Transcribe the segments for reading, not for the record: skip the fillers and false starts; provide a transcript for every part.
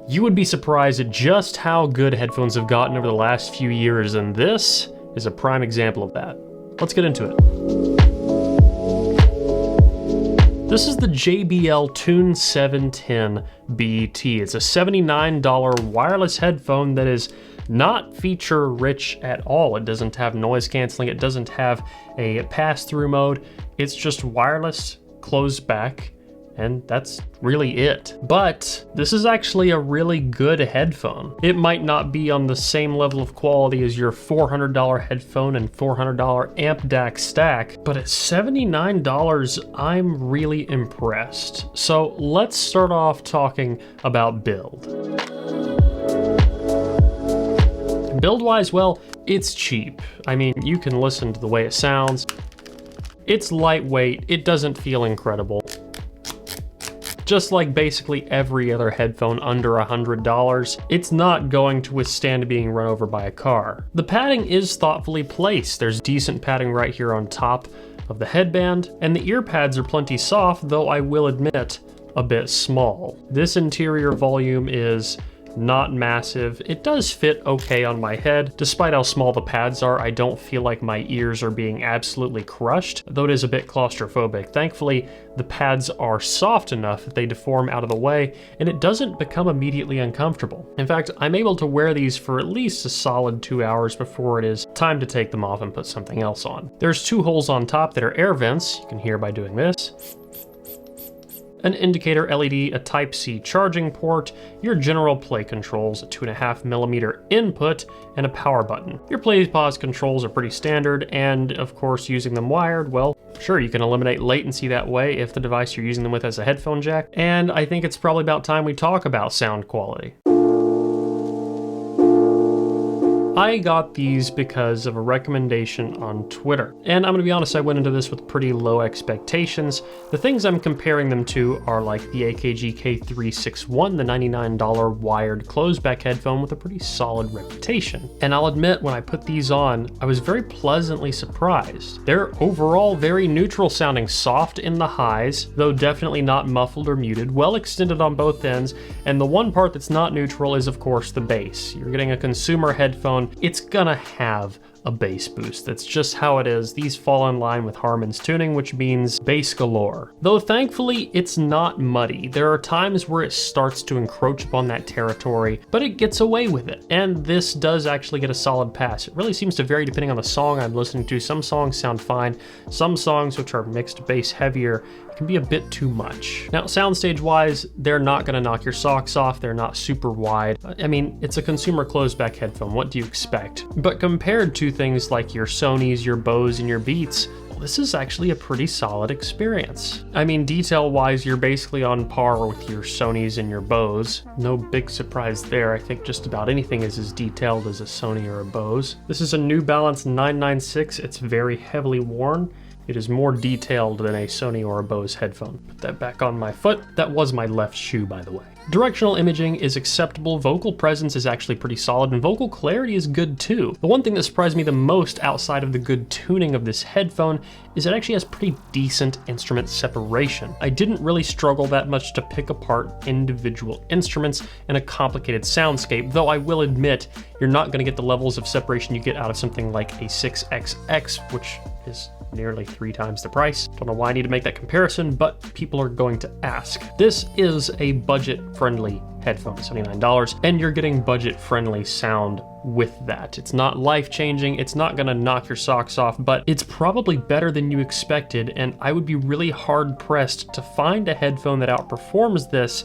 You would be surprised at just how good headphones have gotten over the last few years, and this is a prime example of that. Let's get into it. This is the JBL Tune 710 BT. It's a $79 wireless headphone that is not feature rich at all. It doesn't have noise canceling. It doesn't have a pass-through mode. It's just wireless, closed back, and that's really it. But this is actually a really good headphone. It might not be on the same level of quality as your $400 headphone and $400 amp DAC stack, but at $79, I'm really impressed. So let's start off talking about build. Build-wise, well, it's cheap. I mean, you can listen to the way it sounds. It's lightweight, it doesn't feel incredible. Just like basically every other headphone under $100, it's not going to withstand being run over by a car. The padding is thoughtfully placed. There's decent padding right here on top of the headband, and the ear pads are plenty soft, though I will admit, a bit small. This interior volume is not massive. It does fit okay on my head. Despite how small the pads are, I don't feel like my ears are being absolutely crushed, though it is a bit claustrophobic. Thankfully, the pads are soft enough that they deform out of the way, and it doesn't become immediately uncomfortable. In fact, I'm able to wear these for at least a solid 2 hours before it is time to take them off and put something else on. There's 2 holes on top that are air vents. You can hear by doing this. An indicator LED, a Type-C charging port, your general play controls, a 2.5mm input, and a power button. Your play pause controls are pretty standard, and of course using them wired, well, sure, you can eliminate latency that way if the device you're using them with has a headphone jack, and I think it's probably about time we talk about sound quality. I got these because of a recommendation on Twitter. And I'm gonna be honest, I went into this with pretty low expectations. The things I'm comparing them to are like the Akg K361, the $99 wired closed-back headphone with a pretty solid reputation. And I'll admit, when I put these on, I was very pleasantly surprised. They're overall very neutral sounding, soft in the highs, though definitely not muffled or muted, well extended on both ends, and the one part that's not neutral is of course the bass. You're getting a consumer headphone, it's gonna have a bass boost. That's just how it is. These fall in line with Harman's tuning, which means bass galore. Though thankfully, it's not muddy. There are times where it starts to encroach upon that territory, but it gets away with it. And this does actually get a solid pass. It really seems to vary depending on the song I'm listening to. Some songs sound fine. Some songs, which are mixed bass heavier, can be a bit too much. Now, soundstage wise, they're not gonna knock your socks off. They're not super wide. I mean, it's a consumer closed back headphone. What do you expect? But compared to things like your Sonys, your Bose, and your Beats, well, this is actually a pretty solid experience. I mean, detail wise, you're basically on par with your Sonys and your Bose. No big surprise there. I think just about anything is as detailed as a Sony or a Bose. This is a New Balance 996. It's very heavily worn. It is more detailed than a Sony or a Bose headphone. Put that back on my foot. That was my left shoe, by the way. Directional imaging is acceptable, vocal presence is actually pretty solid, and vocal clarity is good too. The one thing that surprised me the most outside of the good tuning of this headphone is it actually has pretty decent instrument separation. I didn't really struggle that much to pick apart individual instruments in a complicated soundscape, though I will admit you're not going to get the levels of separation you get out of something like a 6XX, which is nearly 3 times the price. Don't know why I need to make that comparison, but people are going to ask. This is a budget-friendly headphone, $79, and you're getting budget-friendly sound with that. It's not life-changing, it's not gonna knock your socks off, but it's probably better than you expected, and I would be really hard-pressed to find a headphone that outperforms this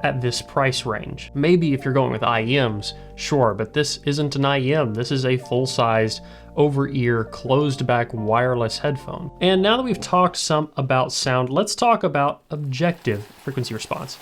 at this price range. Maybe if you're going with IEMs, sure, but this isn't an IEM. This is a full-sized, over-ear, closed-back wireless headphone. And now that we've talked some about sound, let's talk about objective frequency response.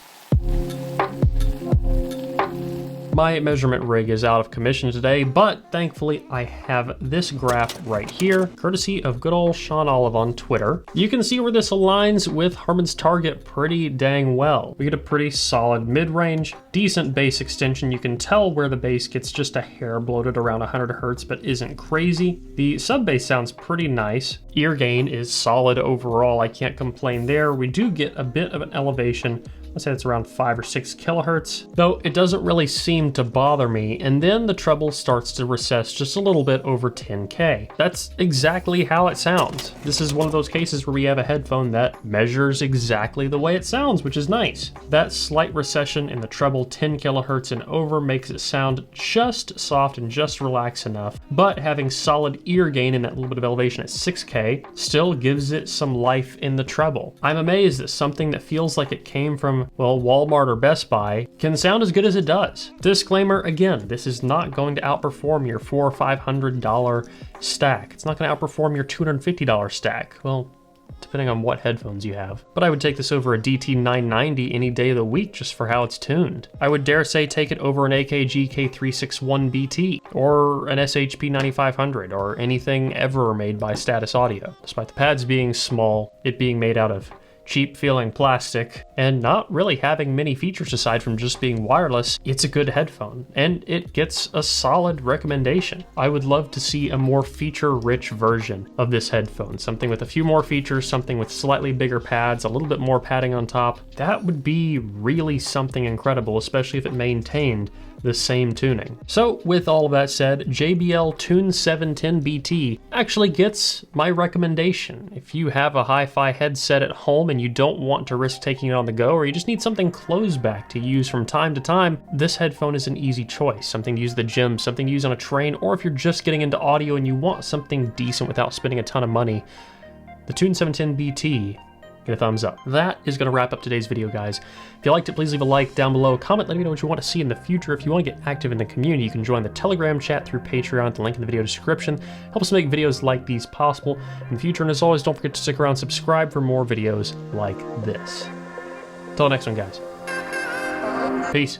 My measurement rig is out of commission today, but thankfully I have this graph right here, courtesy of good old Sean Olive on Twitter. You can see where this aligns with Harman's target pretty dang well. We get a pretty solid mid-range, decent bass extension. You can tell where the bass gets just a hair bloated around 100 Hertz, but isn't crazy. The sub bass sounds pretty nice. Ear gain is solid overall. I can't complain there. We do get a bit of an elevation Let's say it's around 5 or 6 kilohertz, though it doesn't really seem to bother me. And then the treble starts to recess just a little bit over 10K. That's exactly how it sounds. This is one of those cases where we have a headphone that measures exactly the way it sounds, which is nice. That slight recession in the treble, 10 kilohertz and over, makes it sound just soft and just relaxed enough, but having solid ear gain in that little bit of elevation at 6K still gives it some life in the treble. I'm amazed that something that feels like it came from, well, Walmart or Best Buy can sound as good as it does. Disclaimer again, this is not going to outperform your $400 or $500 stack. It's not going to outperform your $250 stack. Well, depending on what headphones you have. But I would take this over a DT990 any day of the week just for how it's tuned. I would dare say take it over an Akg K361 BT or an SHP 9500 or anything ever made by Status Audio. Despite the pads being small, it being made out of cheap feeling plastic, and not really having many features aside from just being wireless, it's a good headphone, and it gets a solid recommendation. I would love to see a more feature-rich version of this headphone, something with a few more features, something with slightly bigger pads, a little bit more padding on top. That would be really something incredible, especially if it maintained the same tuning. So with all of that said, JBL Tune 710 BT actually gets my recommendation. If you have a hi-fi headset at home and you don't want to risk taking it on the go, or you just need something closed back to use from time to time, this headphone is an easy choice. Something to use at the gym, something to use on a train, or if you're just getting into audio and you want something decent without spending a ton of money, the Tune 710 BT, get a thumbs up. That is going to wrap up today's video, guys. If you liked it, please leave a like down below. Comment, let me know what you want to see in the future. If you want to get active in the community, you can join the Telegram chat through Patreon, the link in the video description. Help us make videos like these possible in the future. And as always, don't forget to stick around, subscribe for more videos like this. Until next one, guys. Peace.